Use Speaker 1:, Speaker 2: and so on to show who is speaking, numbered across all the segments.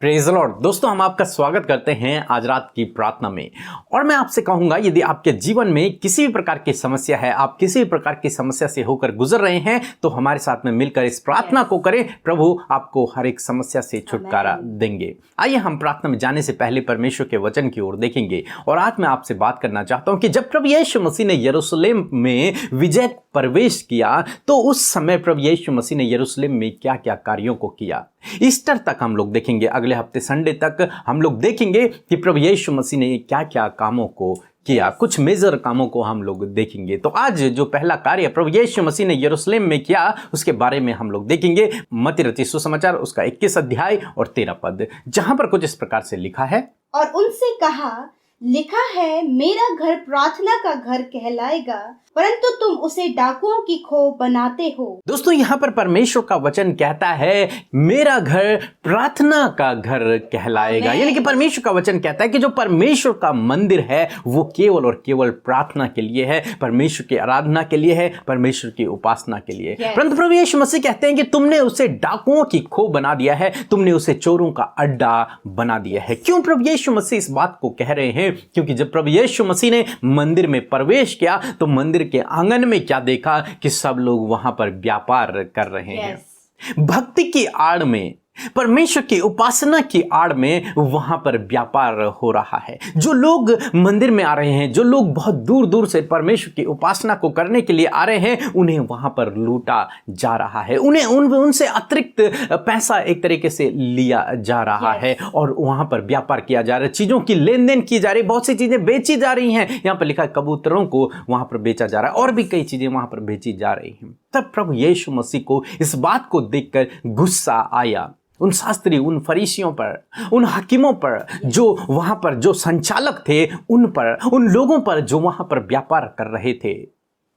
Speaker 1: Praise the Lord. दोस्तों, हम आपका स्वागत करते हैं आज रात की प्रार्थना में। और मैं आपसे कहूंगा, यदि आपके जीवन में किसी भी प्रकार की समस्या है, आप किसी भी प्रकार की समस्या से होकर गुजर रहे हैं, तो हमारे साथ में मिलकर इस प्रार्थना को करें। प्रभु आपको हर एक समस्या से छुटकारा देंगे। आइए हम प्रार्थना में जाने से पहले परमेश्वर के वचन की ओर देखेंगे। और आज मैं आपसे बात करना चाहता हूं कि जब प्रभु यीशु मसीह ने यरूशलेम में विजय प्रवेश किया, तो उस समय प्रभु यीशु मसीह ने यरूशलेम में क्या क्या कार्यों को किया, ईस्टर तक हम लोग देखेंगे। अगले हफ्ते संडे तक हम लोग देखेंगे कि प्रभु यीशु मसीह ने क्या क्या कामों को किया, कुछ मेजर कामों को हम लोग देखेंगे। तो आज जो पहला कार्य प्रभु यीशु मसीह ने यरूशलेम में किया, उसके बारे में हम लोग देखेंगे। मत्ती रचित सुसमाचार उसका 21 अध्याय और 13 पद, जहां पर कुछ इस प्रकार से लिखा है।
Speaker 2: और उनसे कहा, लिखा है, मेरा घर प्रार्थना का घर कहलाएगा, परंतु तुम उसे डाकुओं की खो बनाते हो।
Speaker 1: दोस्तों, यहाँ पर परमेश्वर का वचन कहता है मेरा घर प्रार्थना का घर कहलाएगा। यानी कि परमेश्वर का वचन कहता है कि जो परमेश्वर का मंदिर है वो केवल और केवल प्रार्थना के लिए है, परमेश्वर की आराधना के लिए है, परमेश्वर की उपासना के लिए। परंतु प्रभु यीशु मसीह कहते हैं कि तुमने उसे डाकुओं की खो बना दिया है, तुमने उसे चोरों का अड्डा बना दिया है। क्यों प्रभु यीशु मसीह इस बात को कह रहे हैं? क्योंकि जब प्रभु यीशु मसीह ने मंदिर में प्रवेश किया, तो मंदिर के आंगन में क्या देखा कि सब लोग वहां पर व्यापार कर रहे हैं। भक्ति की आड़ में, परमेश्वर की उपासना की आड़ में वहां पर व्यापार हो रहा है। जो लोग मंदिर में आ रहे हैं, जो लोग बहुत दूर दूर से परमेश्वर की उपासना को करने के लिए आ रहे हैं, उन्हें वहां पर लूटा जा रहा है, उनसे अतिरिक्त पैसा एक तरीके से लिया जा रहा है और वहां पर व्यापार किया जा रहा है, चीजों की लेन देन की जा रही है, बहुत सी चीजें बेची जा रही हैं। यहां पर लिखा है कबूतरों को वहां पर बेचा जा रहा है और भी कई चीजें वहां पर बेची जा रही हैं। तब प्रभु यीशु मसीह को इस बात को देखकर गुस्सा आया उन शास्त्री, उन फरीसियों पर, उन हकीमों पर, जो वहां पर जो संचालक थे, उन पर, उन लोगों पर जो वहां पर व्यापार कर रहे थे।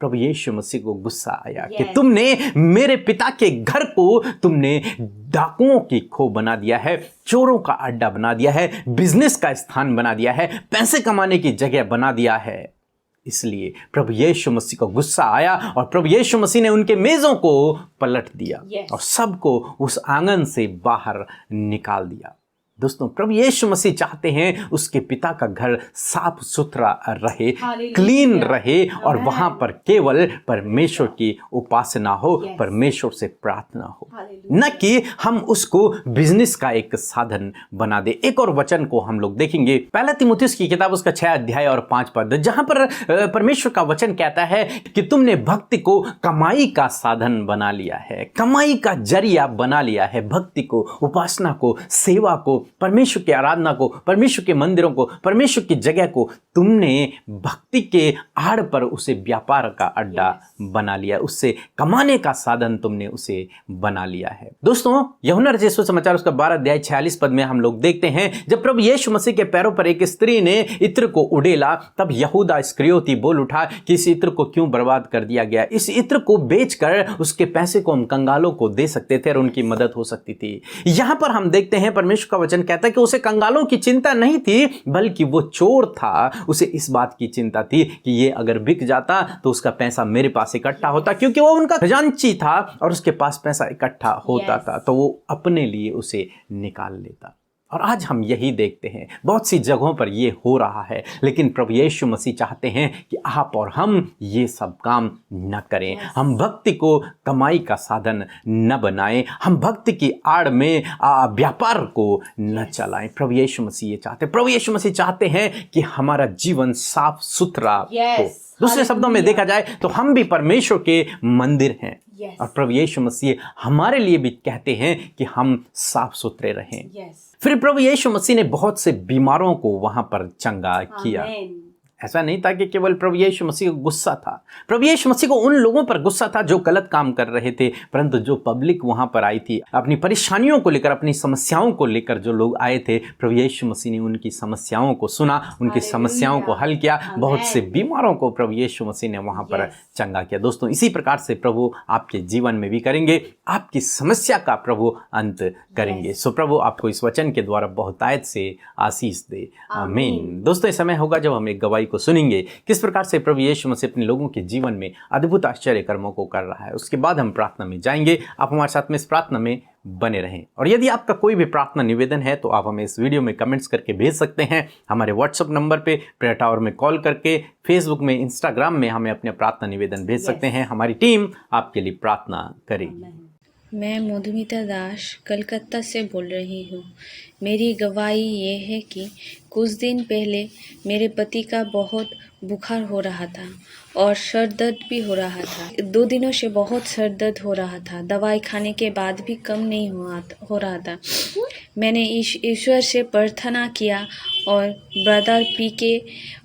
Speaker 1: प्रभु यीशु मसीह को गुस्सा आया कि तुमने मेरे पिता के घर को तुमने डाकुओं की खो बना दिया है, चोरों का अड्डा बना दिया है, बिजनेस का स्थान बना दिया है, पैसे कमाने की जगह बना दिया है। इसलिए प्रभु यीशु मसीह को गुस्सा आया और प्रभु यीशु मसीह ने उनके मेजों को पलट दिया और सबको उस आंगन से बाहर निकाल दिया। दोस्तों, प्रभु यीशु मसीह चाहते हैं उसके पिता का घर साफ सुथरा रहे, क्लीन रहे और वहां पर केवल परमेश्वर की उपासना हो, परमेश्वर से प्रार्थना हो, न कि हम उसको बिजनेस का एक साधन बना दे। एक और वचन को हम लोग देखेंगे, पहला तीमुथियुस की किताब उसका 6 अध्याय और 5 पद, जहां पर परमेश्वर का वचन कहता है कि तुमने भक्ति को कमाई का साधन बना लिया है, कमाई का जरिया बना लिया है। भक्ति को, उपासना को, सेवा को, परमेश्वर की आराधना को, परमेश्वर के मंदिरों को, परमेश्वर की जगह को तुमने भक्ति के आड़ पर उसे व्यापार का अड्डा बना लिया, उससे कमाने का साधन तुमने उसे बना लिया है। दोस्तों, यूहन्ना रचित सुसमाचार उसका 12 अध्याय 46 पद में हम लोग देखते हैं, जब प्रभु यीशु मसीह के पैरों पर एक स्त्री ने इत्र को उड़ेला, तब यहूदा इस्करियोती बोल उठा कि इस इत्र को क्यों बर्बाद कर दिया गया। इस इत्र को बेचकर उसके पैसे को हम कंगालों को दे सकते थे और उनकी मदद हो सकती थी। यहां पर हम देखते हैं परमेश्वर का वचन कहता है कि उसे कंगालों की चिंता नहीं थी, बल्कि वो चोर था, उसे इस बात की चिंता थी कि ये अगर बिक जाता तो उसका पैसा मेरे पास इकट्ठा होता, क्योंकि वो उनका खजांची था और उसके पास पैसा इकट्ठा होता था, तो वो अपने लिए उसे निकाल लेता। और आज हम यही देखते हैं, बहुत सी जगहों पर ये हो रहा है, लेकिन प्रभु यीशु मसीह चाहते हैं कि आप और हम ये सब काम न करें। हम भक्ति को कमाई का साधन न बनाएं, हम भक्ति की आड़ में व्यापार को न चलाएं। प्रभु यीशु मसीह ये चाहते हैं। प्रभु यीशु मसीह चाहते हैं कि हमारा जीवन साफ सुथरा हो। दूसरे शब्दों में देखा जाए तो हम भी परमेश्वर के मंदिर हैं और प्रभु यीशु मसीह हमारे लिए भी कहते हैं कि हम साफ सुथरे रहें। फिर प्रभु यीशु मसीह ने बहुत से बीमारों को वहां पर चंगा किया। ऐसा नहीं था कि केवल प्रभु यीशु मसीह को गुस्सा था, प्रभु यीशु मसीह को उन लोगों पर गुस्सा था जो गलत काम कर रहे थे, परंतु जो पब्लिक वहां पर आई थी अपनी परेशानियों को लेकर, अपनी समस्याओं को लेकर, जो लोग आए थे, प्रभु यीशु मसीह ने उनकी समस्याओं को सुना, उनकी समस्याओं को हल किया। बहुत से बीमारों को प्रभु यीशु मसीह ने वहां पर चंगा किया। दोस्तों, इसी प्रकार से प्रभु आपके जीवन में भी करेंगे, आपकी समस्या का प्रभु अंत करेंगे। सो प्रभु आपको इस वचन के द्वारा बहुतायत से आशीष दे। आमीन। दोस्तों, इस समय होगा जब हम एक गवाही को सुनेंगे किस प्रकार से प्रभु यीशु मसीह अपने लोगों के जीवन में अद्भुत आश्चर्य कर्मों को कर रहा है। उसके बाद हम प्रार्थना में जाएंगे। आप हमारे साथ में इस प्रार्थना में बने रहें। और यदि आपका कोई भी प्रार्थना निवेदन है तो आप हमें इस वीडियो में कमेंट्स करके भेज सकते हैं, हमारे व्हाट्सएप नंबर पे, प्रेयर टावर में कॉल करके, फेसबुक में, इंस्टाग्राम में हमें अपने प्रार्थना निवेदन भेज सकते हैं। हमारी टीम आपके लिए प्रार्थना करेगी।
Speaker 3: मैं मधुमिता दास कलकत्ता से बोल रही हूँ। मेरी गवाही ये है कि कुछ दिन पहले मेरे पति का बहुत बुखार हो रहा था और सर दर्द भी हो रहा था। 2 दिनों से बहुत सर दर्द हो रहा था, दवाई खाने के बाद भी कम नहीं हो रहा था। मैंने ईश्वर से प्रार्थना किया और ब्रदर पीके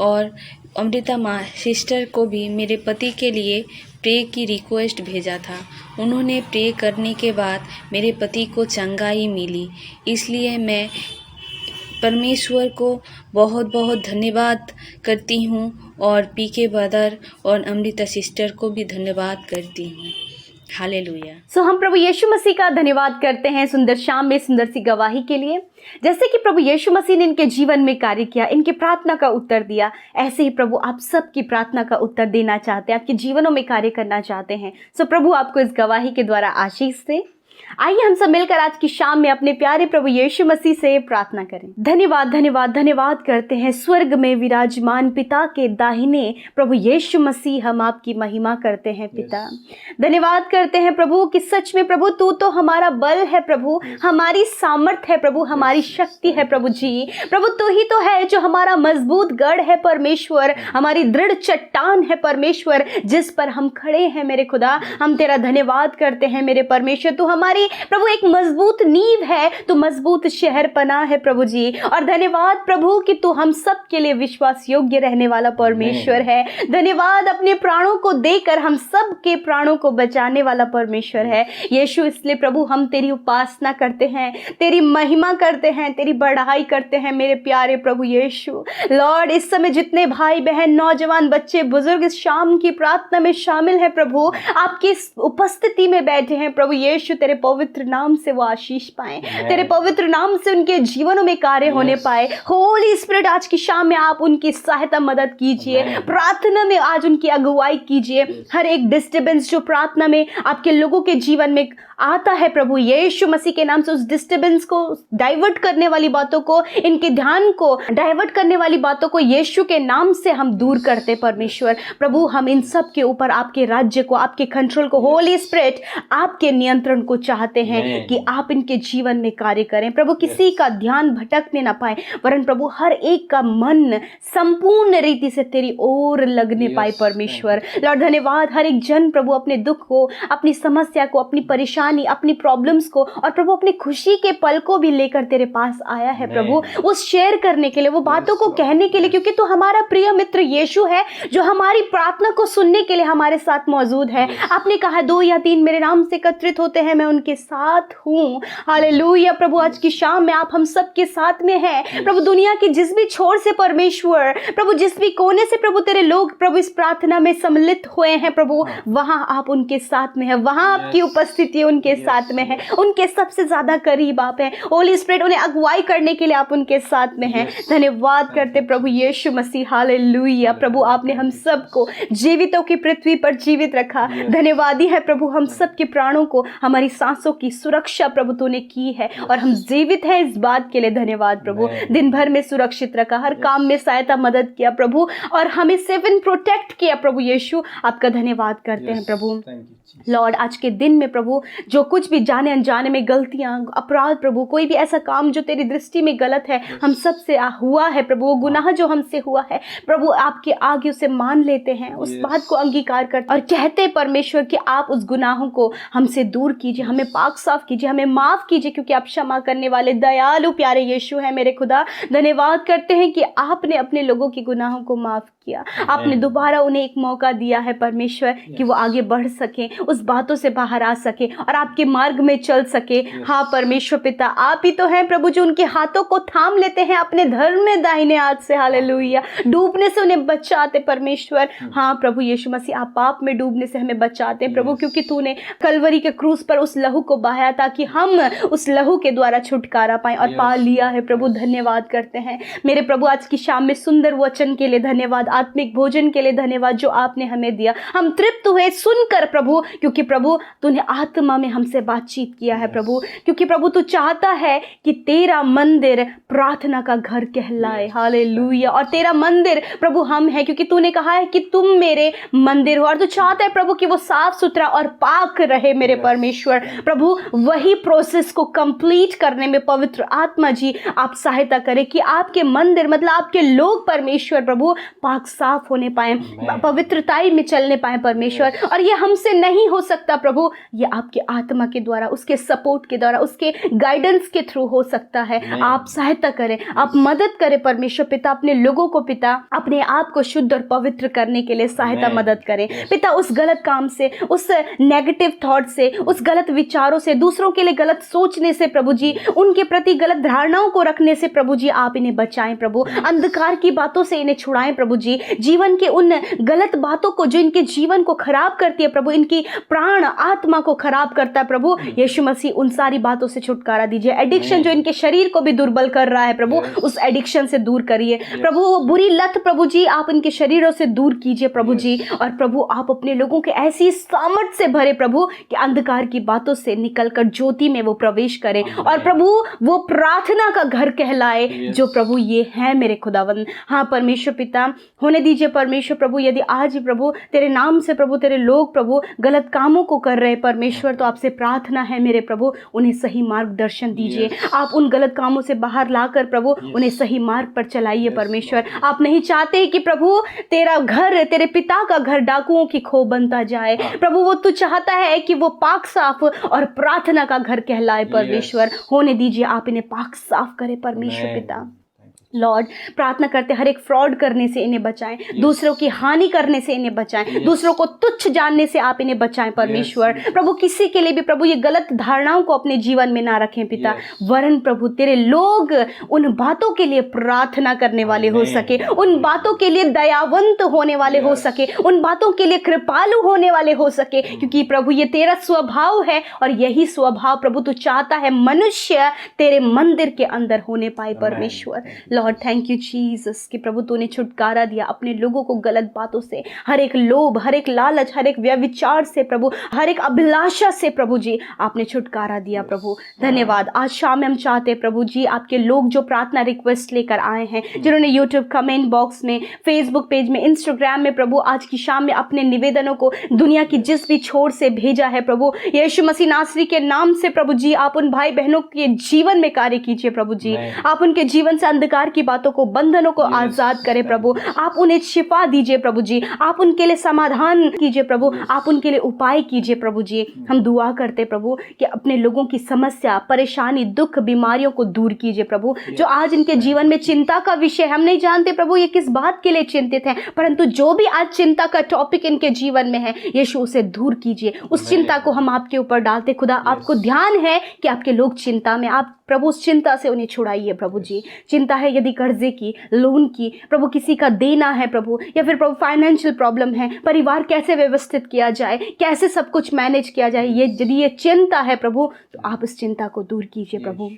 Speaker 3: और अमृता माँ सिस्टर को भी मेरे पति के लिए प्रे की रिक्वेस्ट भेजा था। उन्होंने प्रे करने के बाद मेरे पति को चंगाई मिली। इसलिए मैं परमेश्वर को बहुत बहुत धन्यवाद करती हूँ और पीके ब्रदर और अमृता सिस्टर को भी धन्यवाद करती हूँ। हालेलुया।
Speaker 4: सो हम प्रभु यीशु मसीह का धन्यवाद करते हैं सुंदर शाम में सुंदर सी गवाही के लिए। जैसे कि प्रभु यीशु मसीह ने इनके जीवन में कार्य किया, इनके प्रार्थना का उत्तर दिया, ऐसे ही प्रभु आप सबकी प्रार्थना का उत्तर देना चाहते हैं, आपके जीवनों में कार्य करना चाहते हैं। सो प्रभु आपको इस गवाही के द्वारा आशीष दे। आइए हम सब मिलकर आज की शाम में अपने प्यारे प्रभु यीशु मसीह से प्रार्थना करें। धन्यवाद धन्यवाद धन्यवाद करते हैं स्वर्ग में विराजमान पिता के दाहिने प्रभु यीशु मसीह, हम आपकी महिमा करते हैं पिता। धन्यवाद करते हैं प्रभु कि सच में प्रभु तू तो हमारा बल है प्रभु, हमारी सामर्थ है प्रभु, हमारी शक्ति है प्रभु जी। प्रभु तू ही तो है जो हमारा मजबूत गढ़ है परमेश्वर, हमारी दृढ़ चट्टान है परमेश्वर, जिस पर हम खड़े हैं मेरे खुदा। हम तेरा धन्यवाद करते हैं मेरे परमेश्वर, तू हमारी प्रभु एक मजबूत नींव है, तू मजबूत शहर पना है प्रभु जी। और धन्यवाद प्रभु कि तू हम सब के लिए विश्वास योग्य रहने वाला परमेश्वर है। धन्यवाद अपने प्राणों को देकर हम सब के प्राणों को बचाने वाला परमेश्वर है यीशु। इसलिए प्रभु हम तेरी उपासना करते हैं, तेरी महिमा करते हैं, तेरी बढ़ाई करते हैं मेरे प्यारे प्रभु यीशु। लॉर्ड इस समय जितने भाई बहन, नौजवान, बच्चे, बुजुर्ग इस शाम की प्रार्थना में शामिल हैं प्रभु, आपकी उपस्थिति में बैठे हैं प्रभु यीशु, तेरे पवित्र नाम से वो आशीष पाएं, तेरे पवित्र नाम से उनके जीवनों में कार्य होने पाए। होली स्पिरिट आज की शाम में आप उनकी सहायता मदद कीजिए, प्रार्थना में आज उनकी अगुवाई कीजिए। हर एक डिस्टर्बेंस जो प्रार्थना में आपके लोगों के जीवन में आता है प्रभु यीशु मसीह के नाम से, उस डिस्टर्बेंस को डाइवर्ट करने वाली बातों को, इनके ध्यान को डाइवर्ट करने वाली बातों को यीशु के नाम से हम दूर करते परमेश्वर। प्रभु हम इन सब के ऊपर आपके राज्य को, आपके कंट्रोल को, होली स्पिरिट आपके नियंत्रण को चाहते हैं कि आप इनके जीवन में कार्य करें प्रभु। किसी का ध्यान भटकने ना पाए, वरन प्रभु हर एक का मन संपूर्ण रीति से तेरी ओर लगने पाए परमेश्वर। लॉर्ड धन्यवाद, हर एक जन प्रभु अपने दुख को, अपनी समस्या को, अपनी परेशानी, अपनी प्रॉब्लम्स को और प्रभु अपनी खुशी के पल को भी लेकर तेरे पास आया है प्रभु, वो शेयर करने के लिए, वो बातों को कहने के लिए, क्योंकि तू हमारा प्रिय मित्र यीशु है जो हमारी प्रार्थना को सुनने के लिए हमारे साथ मौजूद है। आपने कहा 2 या 3 मेरे नाम से एकत्रित होते हैं, मैं उनके साथ हूँ। हालेलुया प्रभु, आज की शाम में आप हम सब के साथ में हैं प्रभु। दुनिया की जिस भी छोर से परमेश्वर प्रभु, जिस भी कोने से प्रभु तेरे लोग प्रभु इस प्रार्थना में सम्मिलित हुए हैं प्रभु, वहां आप उनके साथ में है, वहां आपकी उपस्थिति उनके साथ में है, उनके सबसे ज्यादा करीब आप हैं। होली स्पिरिट उन्हें अगुवाई करने के लिए आप उनके साथ में हैं। धन्यवाद करते प्रभु यीशु मसीह। हालेलुया प्रभु, आपने हम सबको जीवितों की पृथ्वी पर जीवित रखा। धन्यवादी है प्रभु, हम सबके प्राणों को, हमारी सांसों की सुरक्षा प्रभु तूने की है और हम जीवित हैं, इस बात के लिए धन्यवाद प्रभु। दिन भर में सुरक्षित रखा, हर काम में सहायता मदद किया प्रभु और हमें सेव एंड प्रोटेक्ट किया प्रभु यीशु। आपका धन्यवाद करते हैं प्रभु। लॉर्ड आज के दिन में प्रभु जो कुछ भी जाने अनजाने में गलतियां, अपराध प्रभु, कोई भी ऐसा काम जो तेरी दृष्टि में गलत है हम सब से हुआ है प्रभु, वो गुनाह जो हमसे हुआ है प्रभु, आपके आगे उसे मान लेते हैं, उस बात को अंगीकार करते और कहते हैं परमेश्वर कि आप उस गुनाहों को हमसे दूर कीजिए, हमें पाक साफ कीजिए, हमें माफ कीजिए, क्योंकि आप क्षमा करने वाले दयालु प्यारे यीशु है मेरे खुदा। धन्यवाद करते हैं कि आपने अपने लोगों की गुनाहों को माफ किया, आपने दोबारा उन्हें एक मौका दिया है परमेश्वर कि वो आगे बढ़ सके, उस बातों से बाहर आ सके और आपके मार्ग में चल सके। हाँ परमेश्वर पिता, आप ही तो हैं प्रभु जो उनके हाथों को थाम लेते हैं अपने धर्म में दाहिने हाथ से। हालेलुया, डूबने से उन्हें बचाते परमेश्वर। हाँ प्रभु यीशु मसीह, आप पाप में डूबने से हमें बचाते हैं प्रभु, क्योंकि तूने कलवरी के क्रूस पर उस लहू को बहाया ताकि हम उस लहू के द्वारा छुटकारा पाएं और पा लिया है प्रभु। धन्यवाद करते हैं मेरे प्रभु, आज की शाम में सुंदर वचन के लिए धन्यवाद, आत्मिक भोजन के लिए धन्यवाद जो आपने हमें दिया। हम तृप्त हुए सुनकर प्रभु, क्योंकि प्रभु तूने आत्मा में हमसे बातचीत किया है प्रभु, क्योंकि प्रभु तू चाहता है कि तेरा मंदिर प्रार्थना का घर कहलाए। हालेलुया। और तेरा मंदिर प्रभु हम हैं, क्योंकि तूने कहा है कि तुम मेरे मंदिर हो, और तू चाहता है प्रभु कि वो साफ सुथरा और पाक रहे मेरे परमेश्वर। प्रभु वही प्रोसेस को कंप्लीट करने में पवित्र आत्मा जी आप सहायता करें कि आपके मंदिर मतलब आपके लोग परमेश्वर प्रभु पाक साफ होने पाए, पवित्रताई में चलने पाए परमेश्वर। और ये हमसे नहीं हो सकता प्रभु, ये आपके आत्मा के द्वारा, उसके सपोर्ट के द्वारा, उसके गाइडेंस के थ्रू हो सकता है। आप सहायता करें, आप मदद करें परमेश्वर पिता, अपने लोगों को पिता अपने आप को शुद्ध और पवित्र करने के लिए सहायता मदद करें पिता। उस गलत काम से, उस नेगेटिव थॉट से, उस गलत विचारों से, दूसरों के लिए गलत सोचने से प्रभु जी, उनके प्रति गलत धारणाओं को रखने से प्रभु जी आप इन्हें बचाएं प्रभु। अंधकार की बातों से इन्हें छुड़ाएं प्रभु जी, जीवन के उन गलत बातों को जो इनके जीवन को खराब करती है प्रभु, इनकी प्राण आत्मा को खराब करता है प्रभु यीशु मसीह, उन सारी बातों से छुटकारा दीजिए। एडिक्शन जो इनके शरीर को भी दुर्बल कर रहा है प्रभु, उस एडिक्शन से दूर करिए प्रभु। वो बुरी लत प्रभु जी आप इनके शरीरों से दूर कीजिए प्रभु जी। और प्रभु आप अपने लोगों के ऐसी सामर्थ से भरे प्रभु कि अंधकार की बातों से निकलकर ज्योति में वो प्रवेश करें, और प्रभु वो प्रार्थना का घर कहलाए जो प्रभु ये है मेरे खुदावंद। हाँ परमेश्वर पिता, होने दीजिए परमेश्वर प्रभु, यदि आज प्रभु तेरे नाम से प्रभु तेरे लोग प्रभु गलत कामों को कर रहे परमेश्वर, तो आपसे प्रार्थना है मेरे प्रभु उन्हें सही मार्गदर्शन दीजिए। आप उन गलत कामों से बाहर लाकर प्रभु उन्हें सही मार्ग पर चलाइए परमेश्वर। आप नहीं चाहते कि प्रभु तेरा घर, तेरे पिता का घर डाकुओं की खो बनता जाए प्रभु। वो तू चाहता है कि वो पाक साफ और प्रार्थना का घर कहलाए परमेश्वर। होने दीजिए आप इन्हें पाक साफ करें परमेश्वर पिता। लॉर्ड प्रार्थना करते हर एक फ्रॉड करने से इन्हें बचाएं, दूसरों की हानि करने से इन्हें बचाएं, दूसरों को तुच्छ जानने से आप इन्हें बचाएं परमेश्वर। प्रभु किसी के लिए भी प्रभु ये गलत धारणाओं को अपने जीवन में ना रखें पिता, वरन प्रभु तेरे लोग उन बातों के लिए प्रार्थना करने वाले हो सके, उन बातों के लिए दयावंत होने वाले हो सके, उन बातों के लिए कृपालु होने वाले हो सके, क्योंकि प्रभु ये तेरा स्वभाव है और यही स्वभाव प्रभु तू चाहता है मनुष्य तेरे मंदिर के अंदर होने पाए परमेश्वर। लॉर्ड थैंक यू जीसस कि प्रभु तूने छुटकारा दिया अपने लोगों को गलत बातों से, हर एक लोभ, हर एक लालच, हर एक व्यभिचार से प्रभु, हर एक अभिलाषा से प्रभु जी आपने छुटकारा दिया प्रभु। धन्यवाद। आज शाम में हम चाहते हैं प्रभु जी आपके लोग जो प्रार्थना रिक्वेस्ट लेकर आए हैं, जिन्होंने यूट्यूब कमेंट बॉक्स में, फेसबुक पेज में, इंस्टाग्राम में प्रभु आज की शाम में अपने निवेदनों को दुनिया की जिस भी छोर से भेजा है प्रभु, यीशु मसीह नासरी के नाम से प्रभु जी आप उन भाई बहनों के जीवन में कार्य कीजिए प्रभु जी। आप उनके जीवन से अंधकार की बातों को, बंधनों को आजाद करें प्रभु। आप उन्हें शिफा दीजिए प्रभु जी, आप उनके लिए समाधान कीजिए प्रभु, आप उनके लिए उपाय कीजिए प्रभु जी। हम दुआ करते प्रभु कि अपने लोगों की समस्या, परेशानी, दुख, बीमारियों को दूर कीजिए प्रभु। जो आज इनके जीवन में चिंता का विषय, हम नहीं जानते प्रभु ये किस बात के लिए चिंतित हैं, परंतु जो भी आज चिंता का टॉपिक इनके जीवन में है यीशु उसे दूर कीजिए। उस चिंता को हम आपके ऊपर डालते खुदा। आपको ध्यान है कि आपके लोग चिंता में, आप प्रभु उस चिंता से उन्हें छुड़ाइए प्रभु जी। चिंता है यदि कर्जे की, लोन की, प्रभु किसी का देना है प्रभु, या फिर प्रभु फाइनेंशियल प्रॉब्लम है, परिवार कैसे व्यवस्थित किया जाए, कैसे सब कुछ मैनेज किया जाए, ये यदि ये चिंता है प्रभु तो आप इस चिंता को दूर कीजिए प्रभु।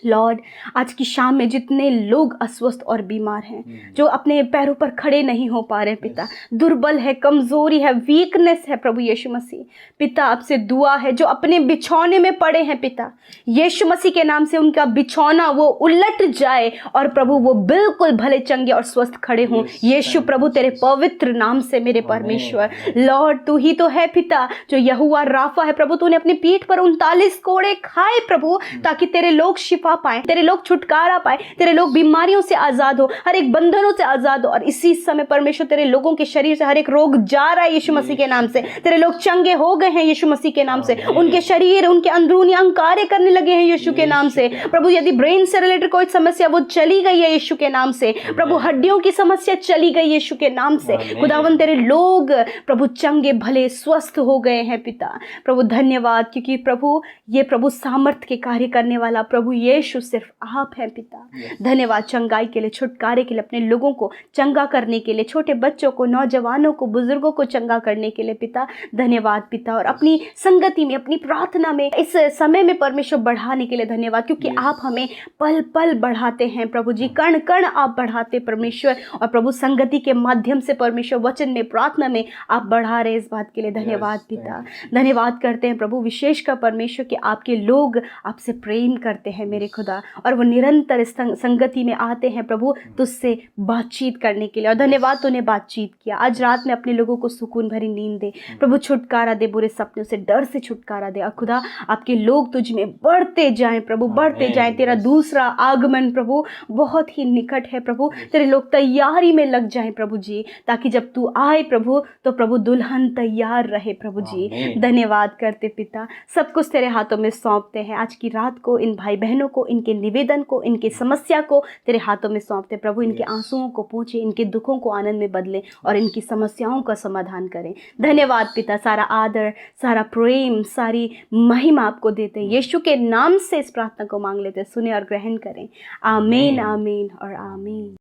Speaker 4: लॉर्ड आज की शाम में जितने लोग अस्वस्थ और बीमार हैं, जो अपने पैरों पर खड़े नहीं हो पा रहे पिता, दुर्बल है, कमजोरी है, वीकनेस है प्रभु यीशु मसीह पिता, आपसे दुआ है जो अपने बिछौने में पड़े हैं पिता, यीशु मसीह के नाम से उनका बिछौना वो उलट जाए और प्रभु वो बिल्कुल भले चंगे और स्वस्थ खड़े हों यीशु प्रभु तेरे पवित्र नाम से मेरे परमेश्वर। लॉर्ड तू ही तो है पिता जो यहोवा राफा है प्रभु, तूने अपनी पीठ पर 39 कोड़े खाए प्रभु ताकि तेरे लोग शिफा पाए, तेरे लोग छुटकारा पाए, तेरे लोग बीमारियों से आजाद हो, हर एक बंधनों से आजाद हो। और इसी समय परमेश्वर तेरे लोगों के शरीर से हर एक रोग जा रहा है यीशु मसीह के नाम से, तेरे लोग चंगे हो गए हैं यीशु मसीह के नाम से, उनके शरीर, उनके अंदरूनी अंग कार्य करने लगे हैं यीशु के नाम से प्रभु। यदि ब्रेन से रिलेटेड कोई समस्या वो चली गई है यीशु के नाम से प्रभु, हड्डियों की समस्या चली गई यीशु के नाम से खुदावन, तेरे लोग प्रभु चंगे भले स्वस्थ हो गए हैं पिता प्रभु। धन्यवाद क्योंकि प्रभु ये प्रभु सामर्थ्य के कार्य करने वाला प्रभु यीशु सिर्फ आप हैं पिता। धन्यवाद चंगाई के लिए, छुटकारे के लिए, अपने लोगों को चंगा करने के लिए, छोटे बच्चों को, नौजवानों को, बुजुर्गों को चंगा करने के लिए पिता। धन्यवाद पिता। और अपनी संगति में, अपनी प्रार्थना में इस समय में परमेश्वर बढ़ाने के लिए धन्यवाद, क्योंकि आप हमें पल पल बढ़ाते हैं प्रभु जी, कण कण आप बढ़ाते परमेश्वर। और प्रभु संगति के माध्यम से परमेश्वर वचन में, प्रार्थना में आप बढ़ा रहे, इस बात के लिए धन्यवाद पिता। धन्यवाद करते हैं प्रभु विशेष का परमेश्वर कि आपके लोग आपसे प्रेम करते हैं मेरे खुदा, और वो निरंतर इस संगति में आते हैं प्रभु तुझसे बातचीत करने के लिए। और धन्यवाद तूने बातचीत किया। आज रात में अपने लोगों को सुकून भरी नींद दे प्रभु, छुटकारा दे बुरे सपनों से, डर से छुटकारा दे। और खुदा आपके लोग तुझ में बढ़ते जाएं प्रभु, बढ़ते जाएं। तेरा दूसरा आगमन प्रभु बहुत ही निकट है प्रभु। तेरे लोग तैयारी में लग जाएं प्रभु जी, ताकि जब तू आए प्रभु तो प्रभु दुल्हन तैयार रहे प्रभु जी। धन्यवाद करते पिता, सब कुछ तेरे हाथों में सौंपते हैं। आज की रात को इन भाई बहनों को, इनके निवेदन को, इनकी समस्या को तेरे हाथों में सौंपते प्रभु। इनके आंसुओं को पोंछे, इनके दुखों को आनंद में बदले और इनकी समस्याओं का समाधान करें। धन्यवाद पिता, सारा आदर, सारा प्रेम, सारी महिमा आपको देते हैं। यीशु के नाम से इस प्रार्थना को मांग लेते हैं, सुने और ग्रहण करें। आमीन, आमीन और आमीन।